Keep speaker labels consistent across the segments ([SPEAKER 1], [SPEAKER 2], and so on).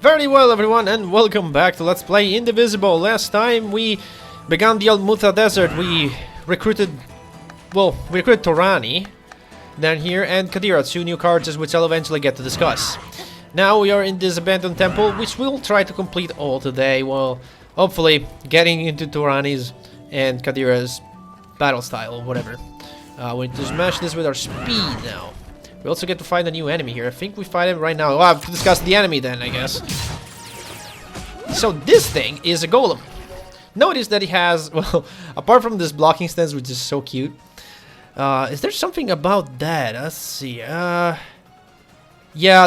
[SPEAKER 1] Very well, everyone, and welcome back to Let's Play Indivisible. Last time we began the Almutha Desert. We recruited Torani down here and Kadira, two new characters which I'll eventually get to discuss. Now we are in this abandoned temple, which we'll try to complete all today, while hopefully getting into Torani's and Kadira's battle style or whatever. We need to smash this with our speed now. We also get to find a new enemy here. I think we fight him right now. Oh, I have to discuss the enemy then, I guess. So this thing is a golem. Notice that he has, well, apart from this blocking stance, which is so cute. Is there something about that? Let's see. Yeah,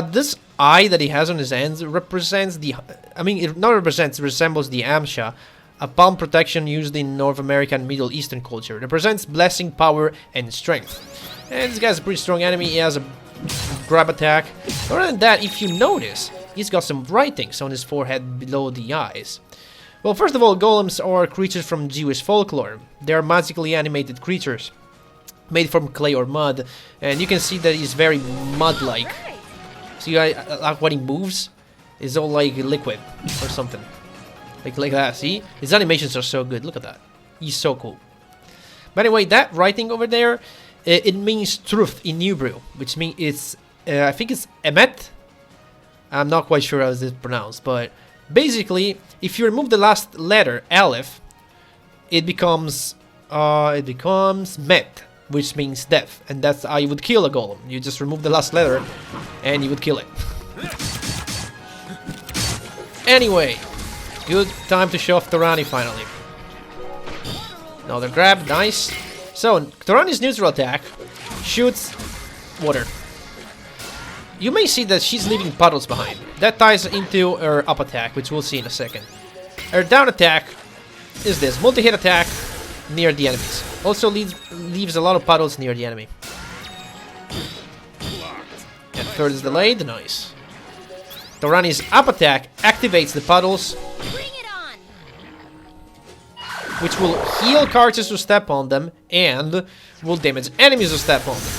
[SPEAKER 1] this eye that he has on his hands represents the... I mean, it not represents, it resembles the Amsha, a palm protection used in North American and Middle Eastern culture. It represents blessing, power, and strength. And this guy's a pretty strong enemy. He has a grab attack. Other than that, if you notice, he's got some writings on his forehead below the eyes. Well, first of all, golems are creatures from Jewish folklore. They are magically animated creatures, made from clay or mud. And you can see that he's very mud-like. See, like when he moves, it's all like liquid or something. Like that, see? His animations are so good. Look at that. He's so cool. But anyway, that writing over there, it means truth in Hebrew, which means it's, I think it's emet. I'm not quite sure how it's pronounced, but basically, if you remove the last letter, aleph, it becomes met, which means death, and that's how you would kill a golem. You just remove the last letter, and you would kill it. Anyway, good time to show off Torani finally. Another grab, nice. So, Torani's neutral attack shoots water. You may see that she's leaving puddles behind. That ties into her up attack, which we'll see in a second. Her down attack is this, multi-hit attack near the enemies. Also leaves a lot of puddles near the enemy. And third is delayed, nice. Torani's up attack activates the puddles, which will heal characters who step on them and will damage enemies who step on them.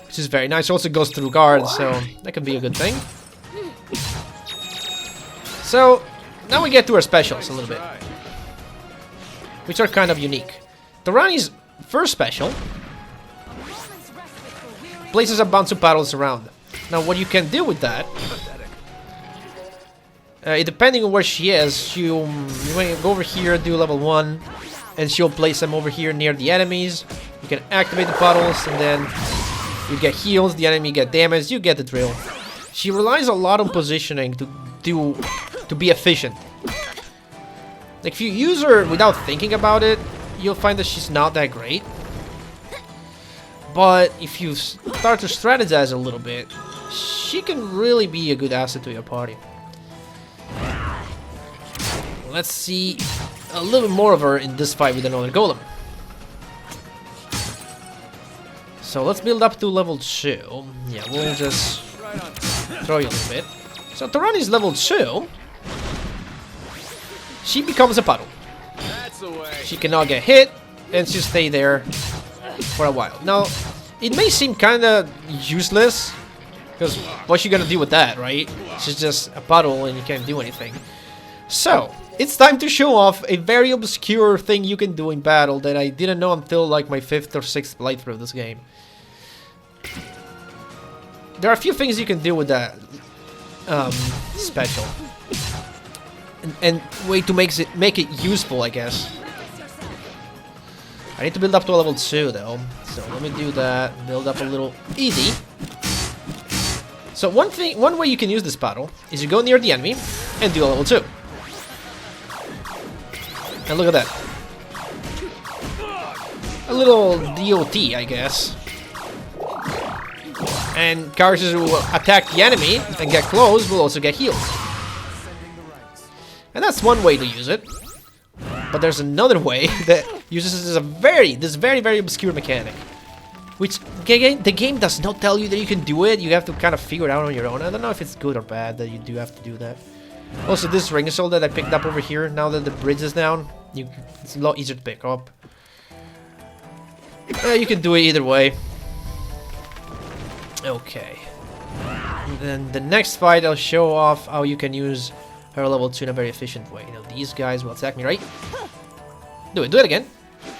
[SPEAKER 1] Which is very nice. Also goes through guards, so that can be a good thing. So, now we get to our specials a little bit, which are kind of unique. Torani's first special places a bunch of paddles around. Now, what you can do with that, depending on where she is, you may go over here, do level 1, and she'll place them over here near the enemies. You can activate the puddles, and then you get heals, the enemy get damaged, you get the drill. She relies a lot on positioning to be efficient. Like, if you use her without thinking about it, you'll find that she's not that great. But if you start to strategize a little bit, she can really be a good asset to your party. Let's see a little bit more of her in this fight with another golem. So let's build up to level 2. Yeah, we'll just throw you a little bit. So Torani's level 2. She becomes a puddle. She cannot get hit, and she'll stay there for a while. Now, it may seem kind of useless, because what's she gonna do with that, right? She's just a puddle and you can't do anything. So, it's time to show off a very obscure thing you can do in battle that I didn't know until like my 5th or 6th playthrough of this game. There are a few things you can do with that special. And way to make it useful, I guess. I need to build up to a level 2 though. So let me do that. Build up a little easy. So one way you can use this battle is you go near the enemy and do a level 2. And look at that. A little DOT, I guess. And characters who attack the enemy and get close will also get healed. And that's one way to use it. But there's another way that uses this very, very obscure mechanic. Which, the game does not tell you that you can do it. You have to kind of figure it out on your own. I don't know if it's good or bad that you do have to do that. Also, this ring assault that I picked up over here, now that the bridge is down, it's a lot easier to pick up. You can do it either way. Okay. And then the next fight, I'll show off how you can use her level 2 in a very efficient way. You know, these guys will attack me, right? Do it again.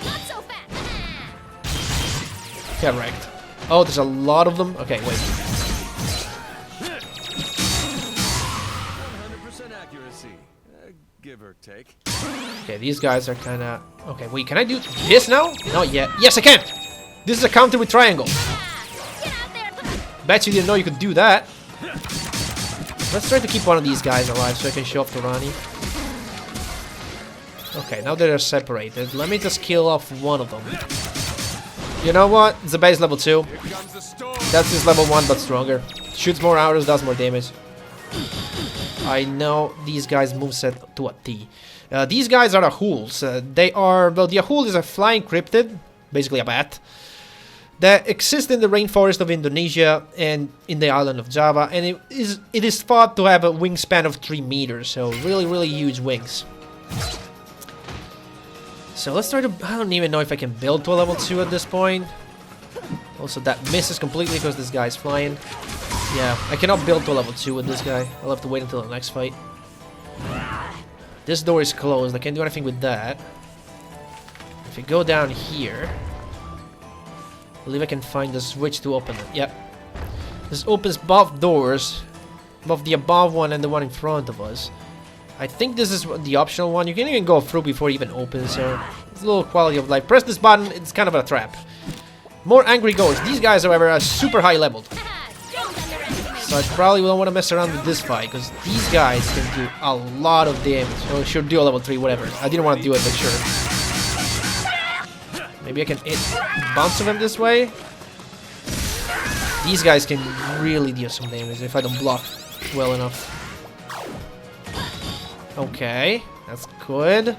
[SPEAKER 2] Not so fast.
[SPEAKER 1] Correct. Oh, there's a lot of them. Okay, wait.
[SPEAKER 3] 100% accuracy, give or take.
[SPEAKER 1] Okay, these guys are kind of... Okay, wait, can I do this now? Not yet. Yes, I can! This is a counter with triangle.
[SPEAKER 2] Get out there.
[SPEAKER 1] Bet you didn't know you could do that. Let's try to keep one of these guys alive so I can show off to Rani. Okay, now they're separated. Let me just kill off one of them. You know what? It's a base level 2. That's his level 1 but stronger. Shoots more arrows, does more damage. I know these guys moveset to a T. These guys are Ahuls. They are... Well, the Ahul is a flying cryptid. Basically a bat. That exists in the rainforest of Indonesia and in the island of Java. And it is thought to have a wingspan of 3 meters. So really, really huge wings. So let's try to... I don't even know if I can build to a level 2 at this point. Also, that misses completely because this guy's flying. Yeah, I cannot build to a level 2 with this guy. I'll have to wait until the next fight. This door is closed. I can't do anything with that. If you go down here... I believe I can find the switch to open it. Yep. This opens both doors. Both the above one and the one in front of us. I think this is the optional one. You can even go through before it even opens, so it's a little quality of life. Press this button, it's kind of a trap. More angry ghosts. These guys, however, are super high leveled. So I probably don't want to mess around with this fight, because these guys can do a lot of damage. Oh, should do a level 3, whatever. I didn't want to do it, but sure. Maybe I can hit bounce of him this way. These guys can really deal some damage if I don't block well enough. Okay, that's good.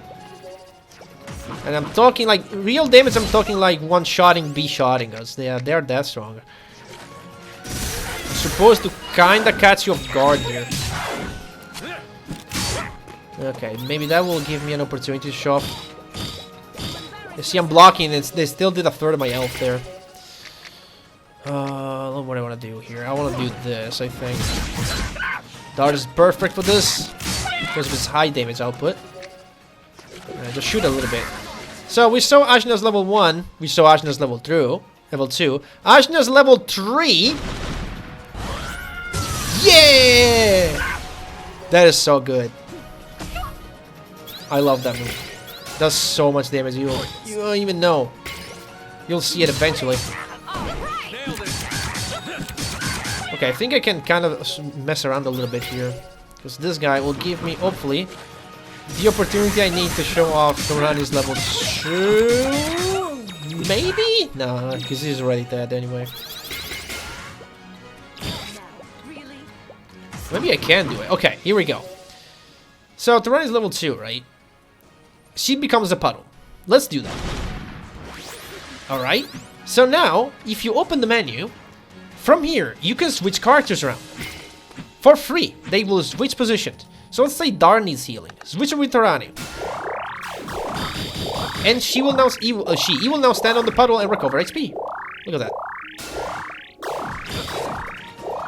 [SPEAKER 1] And I'm talking like real damage. I'm talking like one-shotting, B-shotting us. They're that strong. I'm supposed to kinda catch you off guard here. Okay, maybe that will give me an opportunity to show off. You see, I'm blocking. They still did a third of my health there. What do I want to do here? I want to do this. I think Dart is perfect for this. Because of its high damage output. Just shoot a little bit. So we saw Ashna's level 1. We saw Ashna's level 2. Ashna's level 3. Yeah! That is so good. I love that move. Does so much damage. You don't even know. You'll see it eventually. Okay, I think I can kind of mess around a little bit here. Because this guy will give me, hopefully, the opportunity I need to show off Torani's level 2. Maybe? Nah, because he's already dead anyway. Maybe I can do it. Okay, here we go. So, Torani's level 2, right? She becomes a puddle. Let's do that. Alright. So now, if you open the menu, from here, you can switch characters around. For free, they will switch positions. So let's say Dar needs healing. Switch her with Torani. And she will now stand on the puddle and recover HP. Look at that.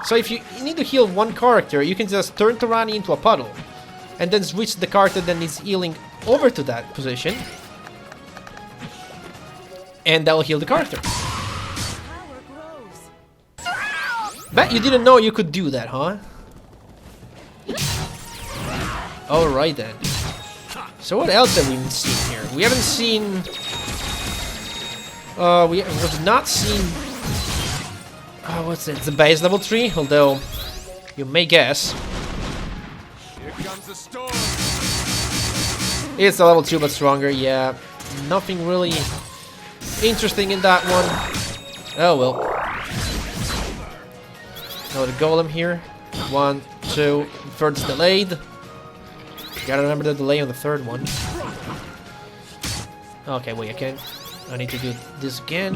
[SPEAKER 1] So if you need to heal one character, you can just turn Torani into a puddle. And then switch the character that needs healing over to that position. And that will heal the character. Bet you didn't know you could do that, huh? Alright then. So what else have we seen here? We haven't seen... we've not seen... what's it? It's a base level 3, although you may guess.
[SPEAKER 3] Here comes the storm.
[SPEAKER 1] It's a level 2 but stronger, yeah. Nothing really interesting in that one. Oh well. Now the golem here. 1, 2, third's delayed. Gotta remember the delay on the third one. Okay, wait, I need to do this again.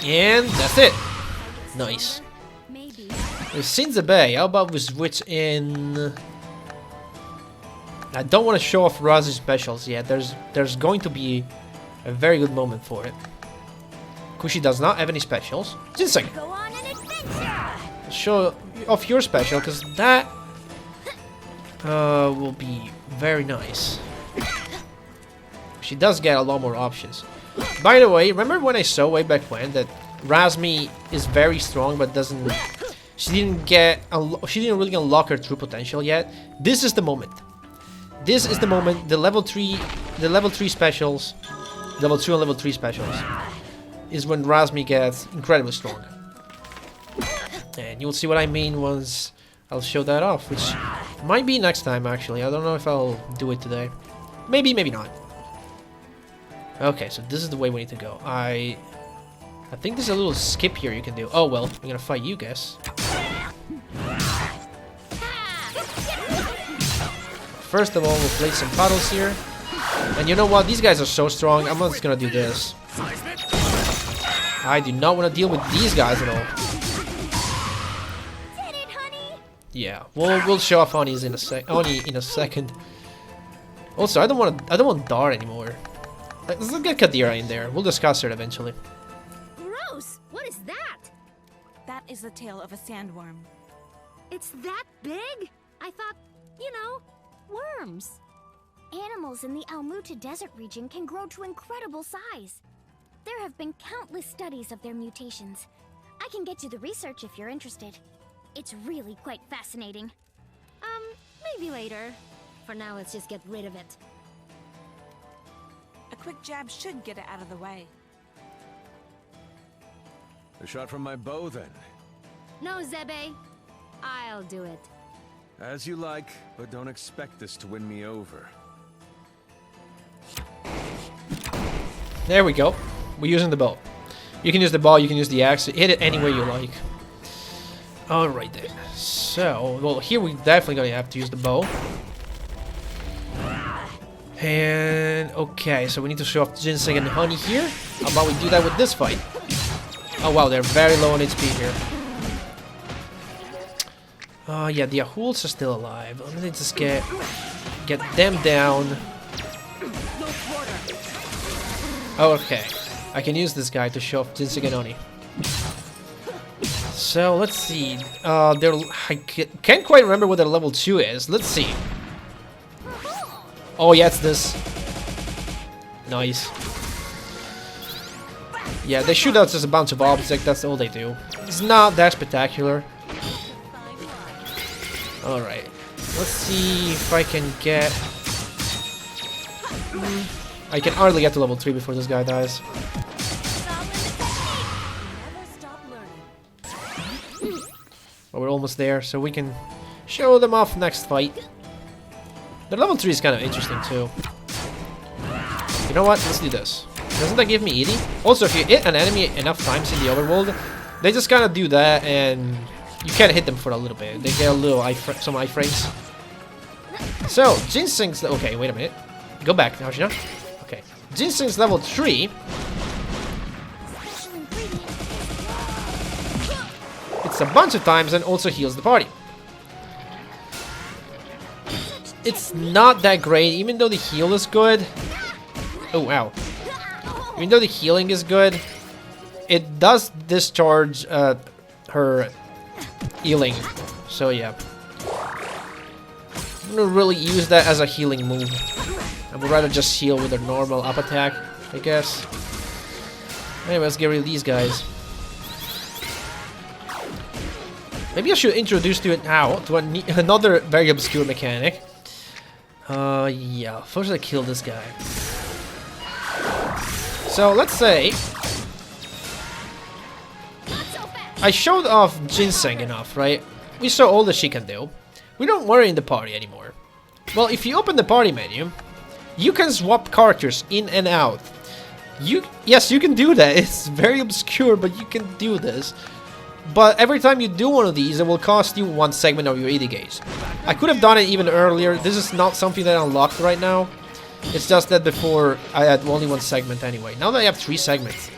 [SPEAKER 1] And that's it. Nice. Since the bay, how about we switch in... I don't want to show off Raz's specials yet. There's going to be a very good moment for it. who she does not have any specials. Ginseng,
[SPEAKER 2] Go on an adventure.
[SPEAKER 1] show off your special, because that will be very nice. She does get a lot more options. By the way, remember when I saw way back when that Razmi is very strong but doesn't... She didn't really unlock her true potential yet. This is the moment. This is the moment. The level 3 specials, level 2 and level 3 specials, is when Razmi gets incredibly strong. And you'll see what I mean once I'll show that off, which might be next time actually. I don't know if I'll do it today. Maybe, maybe not. Okay, so this is the way we need to go. I think there's a little skip here you can do. Oh well, I'm gonna fight you guys. First of all, we'll place some puddles here. And you know what? These guys are so strong. I'm not just gonna do this. I do not want to deal with these guys at all.
[SPEAKER 2] Did it, honey?
[SPEAKER 1] Yeah, we'll show off Oni's in a second. Also, I don't want Dar anymore. Let's get Kadira in there. We'll discuss her eventually.
[SPEAKER 2] Gross. What is that?
[SPEAKER 4] That is the tail of a sandworm.
[SPEAKER 2] It's that big? I thought, you know, worms. Animals in the Almuta Desert region can grow to incredible size. There have been countless studies of their mutations. I can get you the research if you're interested. It's really quite fascinating. Maybe later. For now, let's just get rid of it.
[SPEAKER 4] A quick jab should get it out of the way.
[SPEAKER 3] A shot from my bow, then.
[SPEAKER 2] No, Zebe. I'll do it.
[SPEAKER 3] As you like, but don't expect this to win me over.
[SPEAKER 1] There we go. We're using the bow. You can use the bow, you can use the axe, hit it any way you like. Alright then. So, well, here we definitely gonna have to use the bow. And, okay, so we need to show off Ginseng and Honey here. How about we do that with this fight? Oh wow, they're very low on HP here. Yeah, the Ahuls are still alive. Let me just get them down. Okay, I can use this guy to show off Ginseng and Honey. So let's see. I can't quite remember what their level 2 is. Let's see. Oh yeah, it's this. Nice. Yeah, they shoot out just a bunch of objects. That's all they do. It's not that spectacular. Alright. Let's see if I can get... I can hardly get to level 3 before this guy dies. But we're almost there, so we can show them off next fight. The level 3 is kind of interesting too. You know what? Let's do this. Doesn't that give me eating? Also, if you hit an enemy enough times in the overworld, they just kind of do that, and you can't hit them for a little bit. They get a little some iframes. So, Ginseng's... Okay, wait a minute. Go back, Ashina. Okay. Ginseng's level 3. It's a bunch of times and also heals the party. It's not that great, even though the heal is good. Oh, wow. Even though the healing is good, it does discharge her healing. So, yeah. I'm gonna really use that as a healing move. I would rather just heal with a normal up attack, I guess. Anyway, let's get rid of these guys. Maybe I should introduce you now to another very obscure mechanic. Yeah, first I kill this guy. So let's say I showed off Ginseng enough, right? We saw all that she can do. We don't worry in the party anymore. Well, if you open the party menu, you can swap characters in and out. Yes, you can do that. It's very obscure, but you can do this. But every time you do one of these, it will cost you 1 segment of your ED gauge. I could have done it even earlier. This is not something that I unlocked right now. It's just that before I had only 1 segment anyway. Now that I have 3 segments,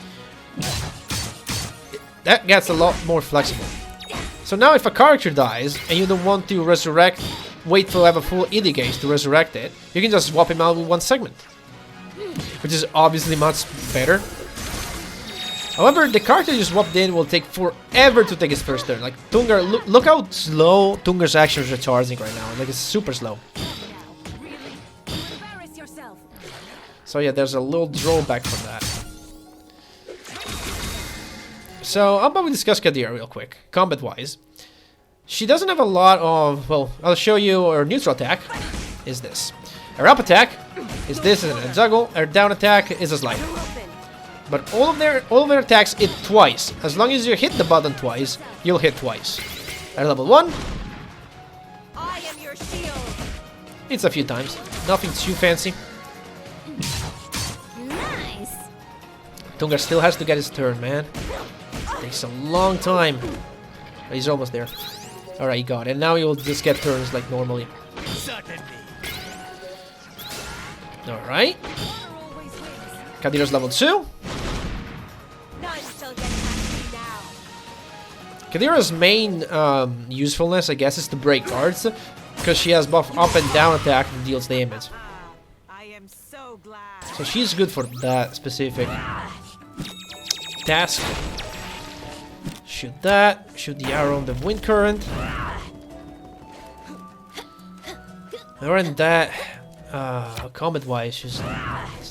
[SPEAKER 1] that gets a lot more flexible. So now if a character dies and you don't want to resurrect, wait till I have a full ED gauge to resurrect it, you can just swap him out with 1 segment. Which is obviously much better. However, the character you swapped in will take forever to take his first turn. Like, Tungar, look how slow Tungar's actions are charging right now. Like, it's super slow. So yeah, there's a little drawback from that. So, how about we discuss Kadira real quick, combat-wise. She doesn't have a lot of, well, I'll show you her neutral attack is this. Her up attack is this and a juggle. Her down attack is a slide. But all of their attacks hit twice. As long as you hit the button twice, you'll hit twice. At level 1,
[SPEAKER 4] I am your shield.
[SPEAKER 1] it's a few times. Nothing too fancy.
[SPEAKER 2] Nice.
[SPEAKER 1] Tungar still has to get his turn, man. Takes a long time. But he's almost there. Alright, he got it. And now he'll just get turns like normally. Alright. Kadira's level 2. Kadira's main usefulness, I guess, is to break guards, because she has both up and down attack and deals damage.
[SPEAKER 4] I am so glad.
[SPEAKER 1] So she's good for that specific task. Shoot that. Shoot the arrow on the wind current. Other than that, combat-wise, she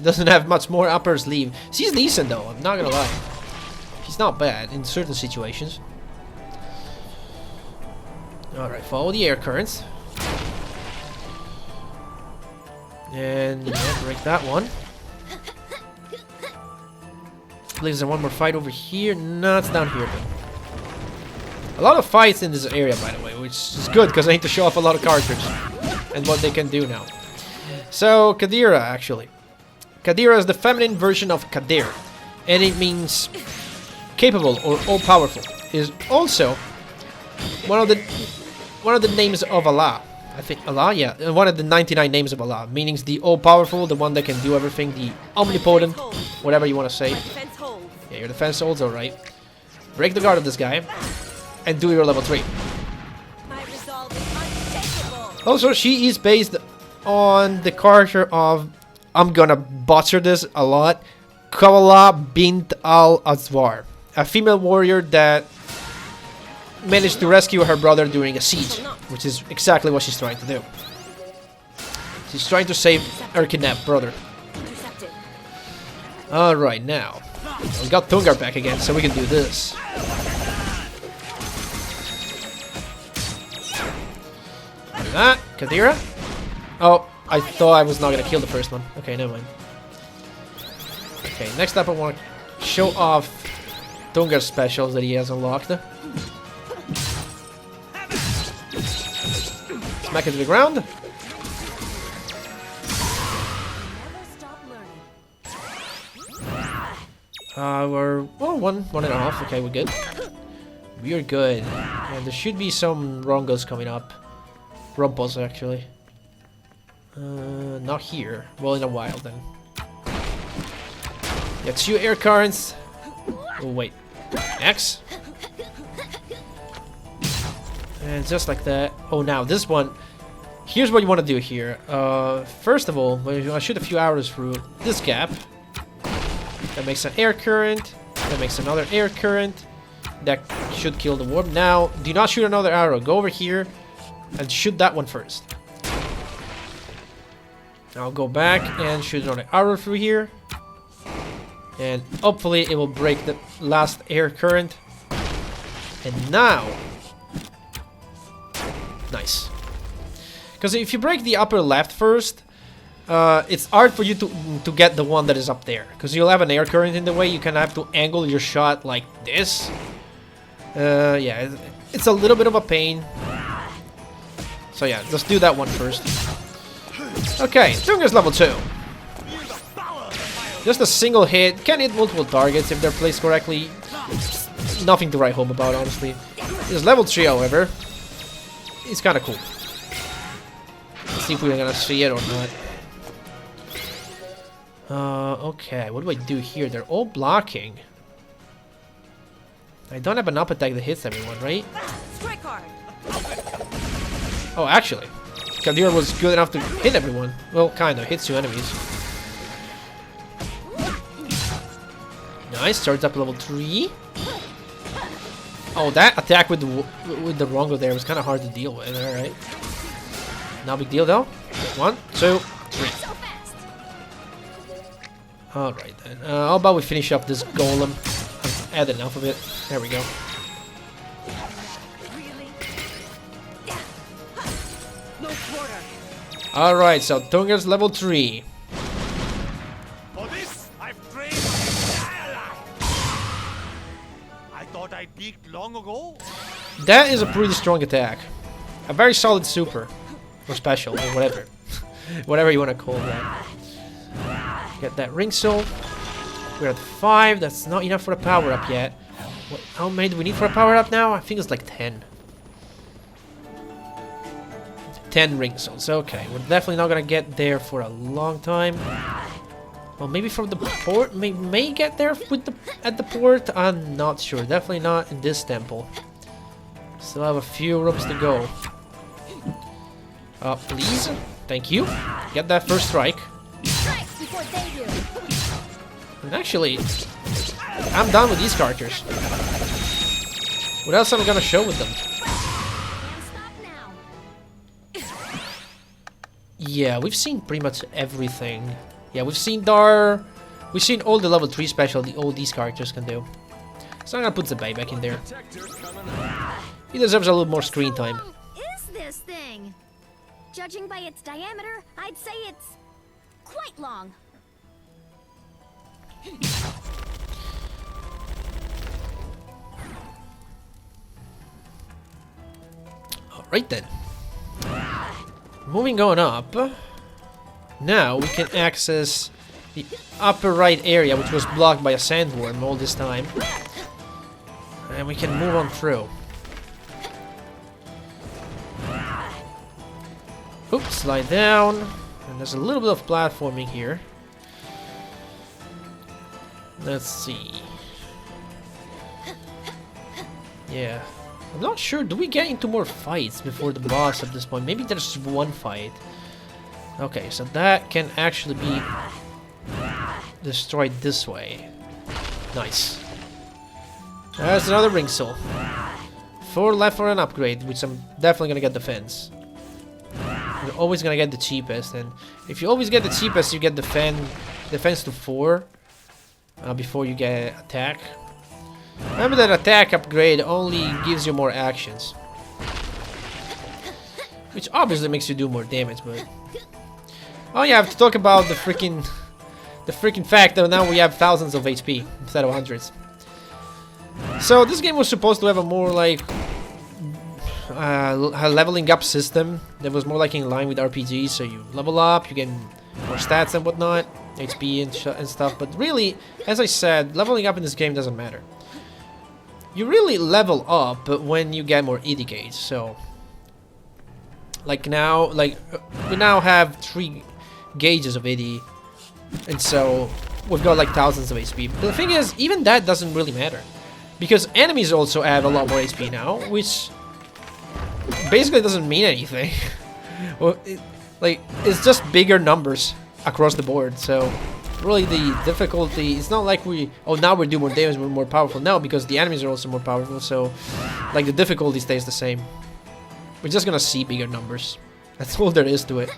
[SPEAKER 1] doesn't have much more up her sleeve. She's decent though, I'm not gonna lie. She's not bad in certain situations. Alright, follow the air currents. And yeah, break that one. I believe there's one more fight over here. No, it's down here though. A lot of fights in this area, by the way, which is good because I need to show off a lot of characters and what they can do now. So, Kadira, actually. Kadira is the feminine version of Kadir, and it means capable or all-powerful. It is also one of the names of Allah. I think Allah, yeah, one of the 99 names of Allah, meaning the all-powerful, the one that can do everything, the omnipotent, whatever you want to say. Yeah, your defense holds, alright. Break the guard of this guy, and do your level 3. Also, she is based on the character of, I'm gonna butcher this a lot, Kawala bint al-Azwar, a female warrior that managed to rescue her brother during a siege, which is exactly what she's trying to do. She's trying to save her kidnapped brother. Alright, now, we got Tungar back again, so we can do this. That, Kadira. Oh, I thought I was not gonna kill the first one. Okay, never mind. Okay, next up I want to show off Tungar's specials that he has unlocked. Smack it to the ground. We're one and a half. Okay, we're good. We're good. And there should be some Rongos coming up. Rumpos, actually. Not here. Well, in a while, then. Yeah, 2 air currents. Oh, wait. X. And just like that. Oh, now, this one. Here's what you want to do here. First of all, you want to shoot a few arrows through this gap. That makes an air current. That makes another air current. That should kill the warp. Now, do not shoot another arrow. Go over here and shoot that one first. I'll go back and shoot another arrow through here. And hopefully it will break the last air current. And now... Nice. Because if you break the upper left first, it's hard for you to get the one that is up there. Because you'll have an air current in the way. You can have to angle your shot like this. Yeah, it's a little bit of a pain. So yeah, just do that one first. Okay, Tungar's level 2. Just a single hit. Can hit multiple targets if they're placed correctly. Nothing to write home about, honestly. His level 3, however, is kind of cool. Let's see if we're gonna see it or not. Okay, what do I do here? They're all blocking. I don't have an up attack that hits everyone, right? Oh, actually, Kadira was good enough to hit everyone. Well, kinda. Hits 2 enemies. Nice, starts up level 3. Oh, that attack with the Rongo there was kind of hard to deal with. Alright. No big deal though. 1, 2, 3. Alright then. How about we finish up this golem? I've added enough of it. There we go. Alright, so Tunga's level 3.
[SPEAKER 5] For this, I've trained I thought I peaked long ago.
[SPEAKER 1] That is a pretty strong attack. A very solid super. Or special, or whatever. Whatever you want to call that. Get that ring soul. We're at 5. That's not enough for a power up yet. What, how many do we need for a power up now? I think it's like 10. 10 ring souls. Okay, we're definitely not gonna get there for a long time. Well, maybe from the port. May get there with at the port. I'm not sure. Definitely not in this temple. Still have a few rooms to go. Please. Thank you. Get that first strike.
[SPEAKER 2] Strike before they do.
[SPEAKER 1] And actually, I'm done with these characters. What else am I gonna show with them?
[SPEAKER 2] Can't stop now.
[SPEAKER 1] Yeah, we've seen pretty much everything. Yeah, we've seen Dar. We've seen all the level 3 special all these characters can do. So I'm gonna put Zabai back in there. He deserves a little more screen time.
[SPEAKER 2] How long is this thing? Judging by its diameter, I'd say it's quite long.
[SPEAKER 1] Alright then. Moving on up. Now we can access the upper right area, which was blocked by a sandworm all this time. And we can move on through. Oops, slide down. And there's a little bit of platforming here. Let's see. Yeah. I'm not sure. Do we get into more fights before the boss at this point? Maybe there's one fight. Okay, so that can actually be destroyed this way. Nice. There's another ring soul. 4 left for an upgrade, which I'm definitely gonna get defense. You're always gonna get the cheapest, and if you always get the cheapest, you get defense to 4 before you get attack. Remember that attack upgrade only gives you more actions, which obviously makes you do more damage. But oh yeah, I have to talk about the freaking fact that now we have thousands of HP instead of hundreds. So this game was supposed to have a more like a leveling up system that was more like in line with RPGs. So you level up, you get more stats and whatnot, HP and stuff. But really, as I said, leveling up in this game doesn't matter. You really level up when you get more ED gauge. So like now, we now have 3 gauges of ED, and so we've got like thousands of HP. But the thing is, even that doesn't really matter, because enemies also have a lot more HP now, which basically doesn't mean anything. Well, it's just bigger numbers across the board. So really the difficulty, it's not like now we do more damage, we're more powerful. No, because the enemies are also more powerful, so like the difficulty stays the same. We're just gonna see bigger numbers. That's all there is to it.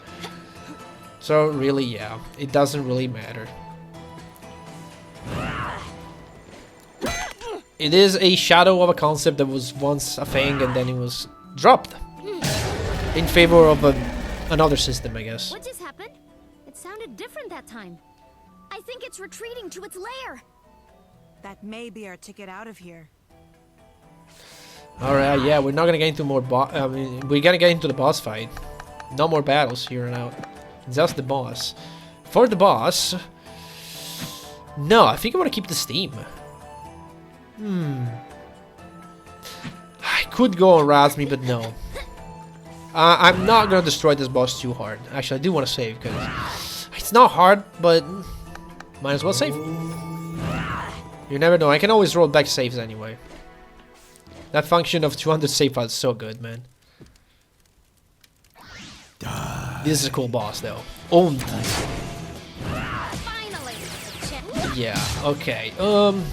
[SPEAKER 1] So really, yeah, it doesn't really matter. It is a shadow of a concept that was once a thing and then it was dropped in favor of another system, I guess.
[SPEAKER 2] What just happened? It sounded different that time. I think it's retreating to its lair.
[SPEAKER 4] That may be our ticket out of here.
[SPEAKER 1] Alright, yeah, we're not gonna get into more we're gonna get into the boss fight. No more battles here and out. Just the boss. For the boss... No, I think I want to keep the steam. I could go on Razmi, but no. I'm not gonna destroy this boss too hard. Actually, I do want to save, because it's not hard, but might as well save. You never know. I can always roll back saves anyway. That function of 200 save files is so good, man. This is a cool boss, though. Owned.
[SPEAKER 2] Finally.
[SPEAKER 1] Yeah, okay. Let's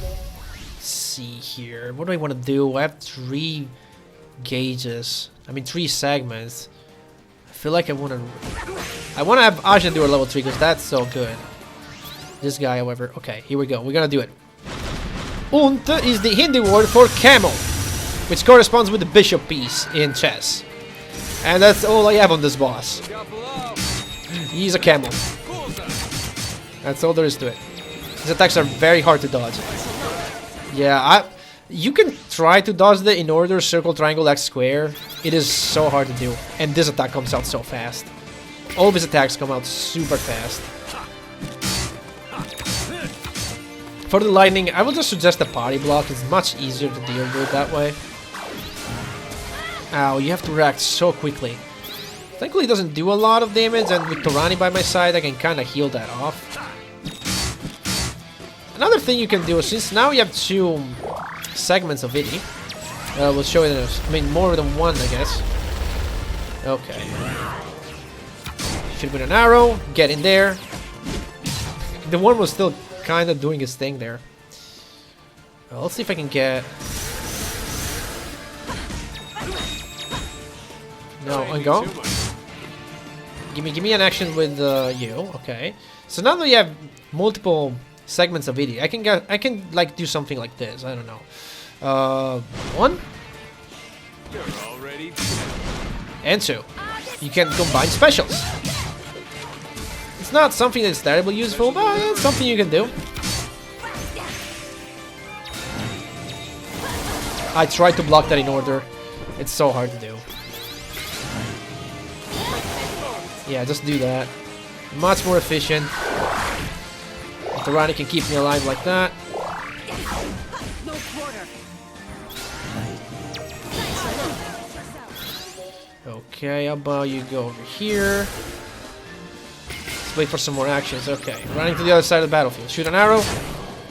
[SPEAKER 1] see here. What do I want to do? I have 3 gauges. I mean, 3 segments. I feel like I want to have Ajahn do a level 3 because that's so good. This guy, however, okay, here we go. We're gonna do it. Unt is the Hindi word for camel, which corresponds with the bishop piece in chess. And that's all I have on this boss. He's a camel. That's all there is to it. His attacks are very hard to dodge. Yeah, you can try to dodge the in order circle, triangle, X square. It is so hard to do. And this attack comes out so fast. All of his attacks come out super fast. For the lightning, I would just suggest the party block. It's much easier to deal with that way. Ow, you have to react so quickly. Thankfully it doesn't do a lot of damage, and with Torani by my side I can kind of heal that off. Another thing you can do, since now you have 2 segments of Vidi, we'll show it in a, I mean more than 1 I guess. Okay. Shoot with an arrow, get in there. The worm was still kind of doing his thing there. Let's see if I can get... No, and go. Give me an action with you. Okay. So now that you have multiple segments of Vidi, I can like do something like this. I don't know. 1 and 2. You can combine specials. It's not something that's terribly useful, but it's something you can do. I tried to block that in order. It's so hard to do. Yeah, just do that. Much more efficient. The Rani can keep me alive like that. Okay, how about you go over here? Let's wait for some more actions. Okay, running to the other side of the battlefield. Shoot an arrow.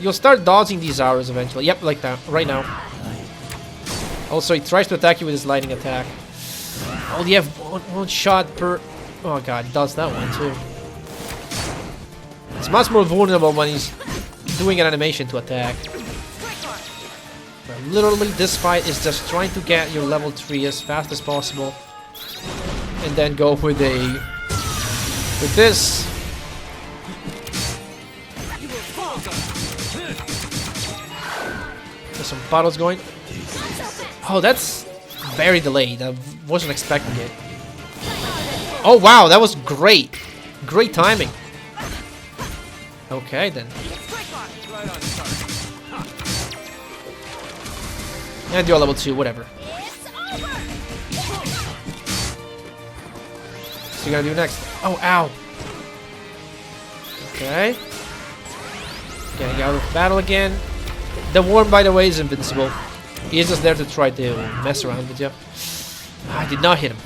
[SPEAKER 1] You'll start dodging these arrows eventually. Yep, like that. Right now. Also, he tries to attack you with his lightning attack. Oh, you have one shot per... Oh god, he does that one too. It's much more vulnerable when he's doing an animation to attack. But literally, this fight is just trying to get your level 3 as fast as possible. And then go with this. There's some bottles going. Oh, that's very delayed. I wasn't expecting it. Oh wow, that was great. Great timing. Okay then. And do a level 2, whatever. So you gotta do next. Oh, ow. Okay. Getting out of battle again. The worm, by the way, is invincible. He is just there to try to mess around with you. I did not hit him.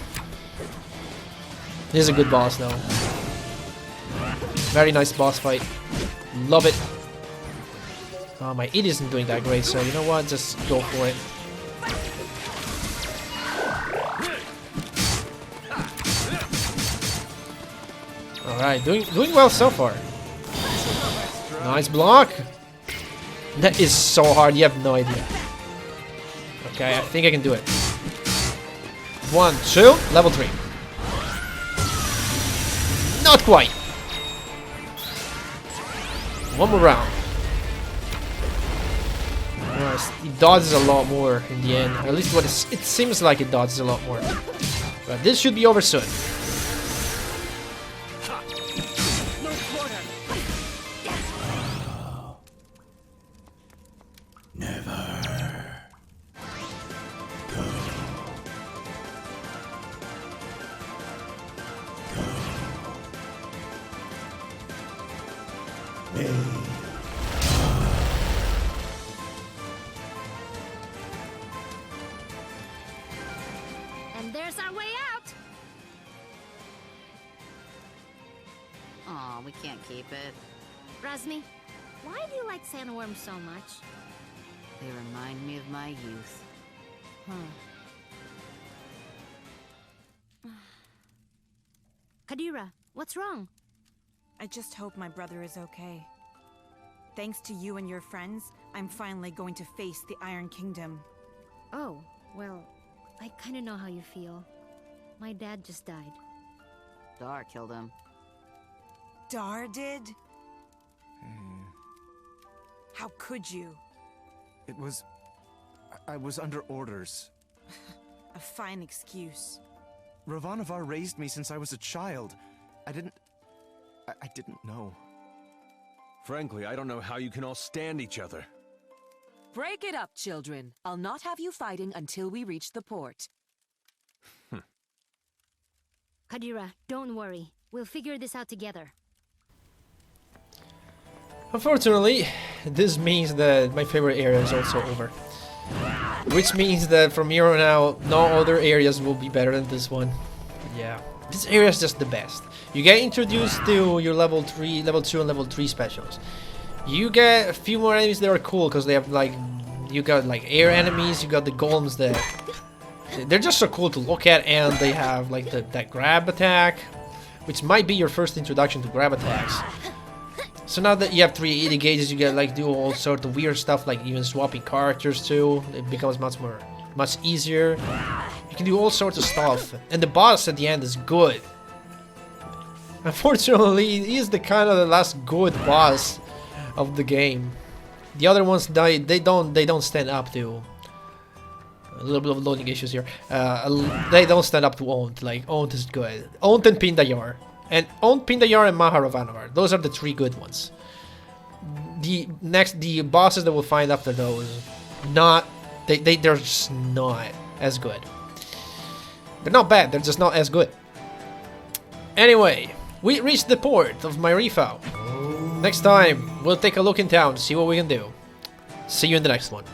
[SPEAKER 1] This is a good boss, though. Very nice boss fight. Love it. Oh, my it isn't doing that great, so you know what? Just go for it. Alright, doing well so far. Nice block. That is so hard, you have no idea. Okay, I think I can do it. 1, 2, level 3. Not quite. One more round. He dodges a lot more in the end. At least it seems like it dodges a lot more. But this should be over soon.
[SPEAKER 2] And there's our way out.
[SPEAKER 6] Aw, we can't keep it.
[SPEAKER 2] Razmi, why do you like sandworms so much?
[SPEAKER 6] They remind me of my youth.
[SPEAKER 2] Kadira, what's wrong?
[SPEAKER 4] I just hope my brother is okay. Thanks to you and your friends, I'm finally going to face the Iron Kingdom.
[SPEAKER 2] Oh, well, I kinda know how you feel. My dad just died.
[SPEAKER 6] Dar killed him.
[SPEAKER 4] Dar did? How could you?
[SPEAKER 3] It was... I was under orders.
[SPEAKER 4] A fine excuse.
[SPEAKER 3] Ravanavar raised me since I was a child. I didn't know. Frankly, I don't know how you can all stand each other.
[SPEAKER 7] Break it up, children. I'll not have you fighting until we reach the port.
[SPEAKER 2] Kadira, don't worry. We'll figure this out together.
[SPEAKER 1] Unfortunately, this means that my favorite area is also over. Which means that from here on out, no other areas will be better than this one. Yeah, this area is just the best. You get introduced to your level 3, level 2 and level 3 specials. You get a few more enemies that are cool because they have like, you got like air enemies, you got the golems that they're just so cool to look at, and they have like that grab attack, which might be your first introduction to grab attacks. So now that you have 380 gauges, you get like do all sort of weird stuff, like even swapping characters too. It becomes much easier. You can do all sorts of stuff, and the boss at the end is good. Unfortunately, he is the kind of the last good boss of the game. The other ones, they don't stand up to. A little bit of loading issues here. They don't stand up to Ont. Like Ont is good. Ont and Pindayar. And Ont, Pindayar, and Maharavanavar. Those are the 3 good ones. The bosses that we'll find after those, they're just not as good. They're not bad, they're just not as good. Anyway, we reached the port of Myrifau. Next time, we'll take a look in town, see what we can do. See you in the next one.